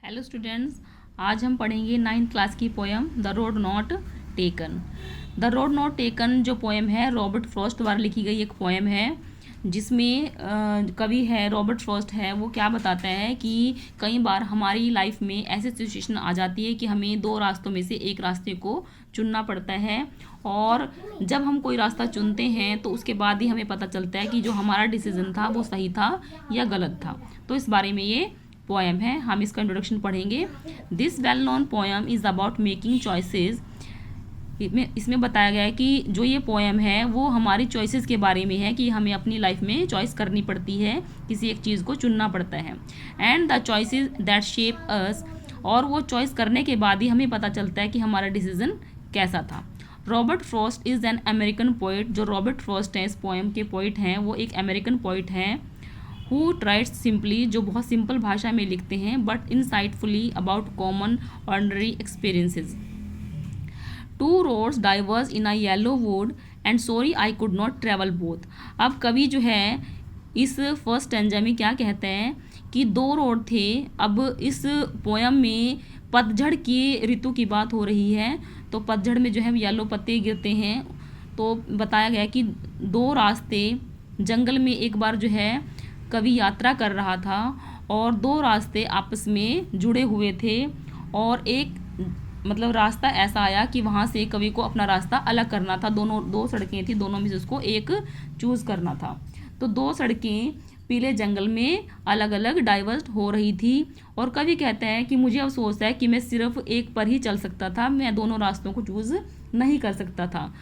Hello students, आज हम पढ़ेंगे 9th क्लास की poem the road not taken. The road not taken जो पोएम है रॉबर्ट फ्रॉस्ट द्वारा लिखी गई एक पोएम है, जिसमें कवि है रॉबर्ट फ्रॉस्ट है। वो क्या बताता है कि कई बार हमारी लाइफ में ऐसी सिचुएशन आ जाती है कि हमें दो रास्तों में से एक रास्ते को चुनना पड़ता है, और जब हम कोई रास्ता चुनते हैं तो उसके बाद ही हमें पता चलता है कि जो हमारा डिसीजन था वो सही था या गलत था। तो इस बारे में ये पोएम है, हम इसका इंट्रोडक्शन पढ़ेंगे। This well known poem is about making choices. इसमें बताया गया है कि जो ये पोएम है वो हमारी चॉइसेस के बारे में है कि हमें अपनी लाइफ में चॉइस करनी पड़ती है, किसी एक चीज़ को चुनना पड़ता है। And the choices that shape us, और वो चॉइस करने के बाद ही हमें पता चलता है कि हमारा डिसीजन कैसा था। Robert Frost is an American poet. जो रॉबर्ट फ्रॉस्ट हैं इस पोएम के पोइट हैं, वो एक अमेरिकन पोइट हैं। हु राइट्स सिंपली, जो बहुत सिंपल भाषा में लिखते हैं, but insightfully about common ordinary experiences. Two roads diverse in a yellow wood and sorry I could not travel both. अब कवि जो है इस फर्स्ट स्टैंजा में क्या कहते हैं कि दो रोड थे। अब इस पोयम में पतझड़ की ऋतु की बात हो रही है, तो पतझड़ में जो है येलो पत्ते गिरते हैं। तो बताया गया कि दो रास्ते जंगल में एक बार जो है कवि यात्रा कर रहा था, और दो रास्ते आपस में जुड़े हुए थे, और एक मतलब रास्ता ऐसा आया कि वहाँ से कवि को अपना रास्ता अलग करना था। दो सड़कें थी, दोनों में से उसको एक चूज़ करना था। तो दो सड़कें पीले जंगल में अलग अलग डाइवर्स हो रही थी, और कवि कहते हैं कि मुझे अफसोस है कि मैं सिर्फ एक पर ही चल सकता था, मैं दोनों रास्तों को चूज़ नहीं कर सकता था।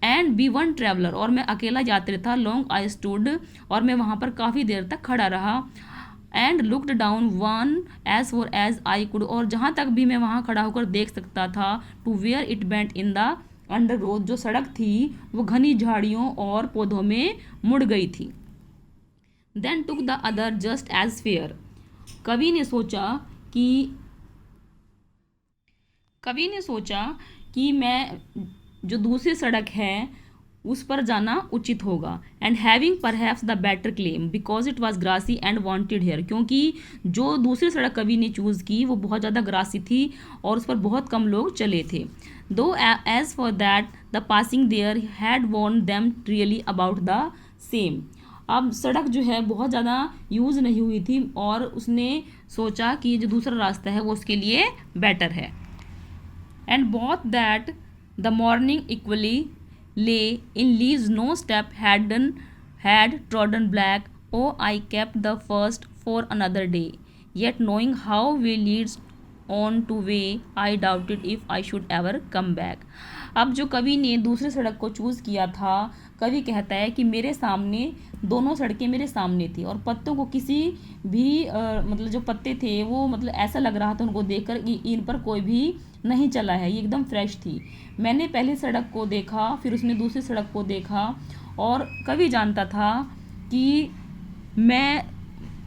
एंड बी वन ट्रेवलर, और मैं अकेला यात्री था। लॉन्ग आई स्टूड, और मैं वहाँ पर काफ़ी देर तक खड़ा रहा। And looked down one as far as I could, और जहाँ तक भी मैं वहाँ खड़ा होकर देख सकता था। To where it bent in the undergrowth, जो सड़क थी वो घनी झाड़ियों और पौधों में मुड़ गई थी। Then took the other just as fair, कवि ने सोचा कि मैं जो दूसरी सड़क है उस पर जाना उचित होगा। And having perhaps the better claim because it was grassy and wanted wear, क्योंकि जो दूसरी सड़क कवि ने चूज़ की वो बहुत ज़्यादा ग्रासी थी और उस पर बहुत कम लोग चले थे। Though as for that the passing there had worn them really about the same. अब सड़क जो है बहुत ज़्यादा यूज़ नहीं हुई थी, और उसने सोचा कि जो दूसरा रास्ता है वो उसके लिए बेटर है। And both that the morning equally lay in leaves, no step had trodden black. Oh, I kept the first for another day, yet knowing how way leads on to way, I doubted if I should ever come back. अब जो कवि ने दूसरी सड़क को choose किया था, कवि कहता है कि मेरे सामने दोनों सड़कें मेरे सामने थी, और पत्तों को किसी भी मतलब जो पत्ते थे वो मतलब ऐसा लग रहा था उनको देखकर कि इन पर कोई भी नहीं चला है, ये एकदम फ्रेश थी। मैंने पहली सड़क को देखा, फिर उसने दूसरी सड़क को देखा, और कवि जानता था कि मैं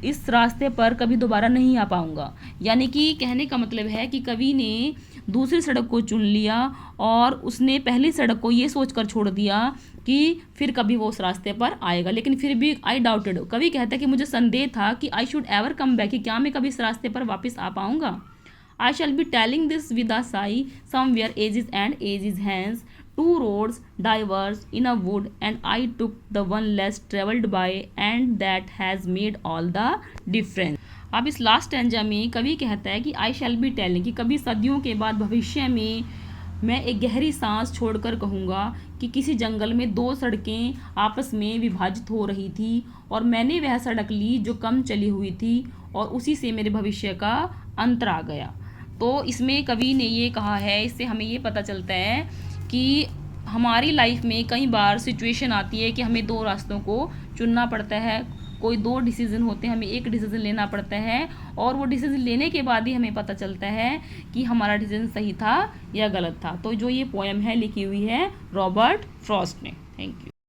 इस रास्ते पर कभी दोबारा नहीं आ पाऊँगा। यानी कि कहने का मतलब है कि कवि ने दूसरी सड़क को चुन लिया, और उसने पहली सड़क को ये सोचकर छोड़ दिया कि फिर कभी वो उस रास्ते पर आएगा। लेकिन फिर भी आई डाउटेड, कवि कहता है कि मुझे संदेह था कि I should ever come back, कि क्या मैं कभी इस रास्ते पर वापस आ पाऊँगा। I shall be telling this with a sigh, somewhere ages and ages hence, two roads diverged in a wood, and I took the one less travelled by, and that has made all the difference. अब इस last stanza में कवि कहता है कि I shall be telling, कि कभी सदियों के बाद भविष्य में मैं एक गहरी सांस छोड़कर कहूँगा कि किसी जंगल में दो सड़कें आपस में विभाजित हो रही थी, और मैंने वह सड़क ली जो कम चली हुई थी, और उसी से मेरे भविष्य का अंतर आ गया। तो इसमें कवि ने ये कहा है, इससे हमें ये पता चलता है कि हमारी लाइफ में कई बार सिचुएशन आती है कि हमें दो रास्तों को चुनना पड़ता है। कोई दो डिसीज़न होते हैं, हमें एक डिसीज़न लेना पड़ता है, और वो डिसीज़न लेने के बाद ही हमें पता चलता है कि हमारा डिसीज़न सही था या गलत था। तो जो ये पोएम है लिखी हुई है रॉबर्ट फ्रॉस्ट ने। Thank you.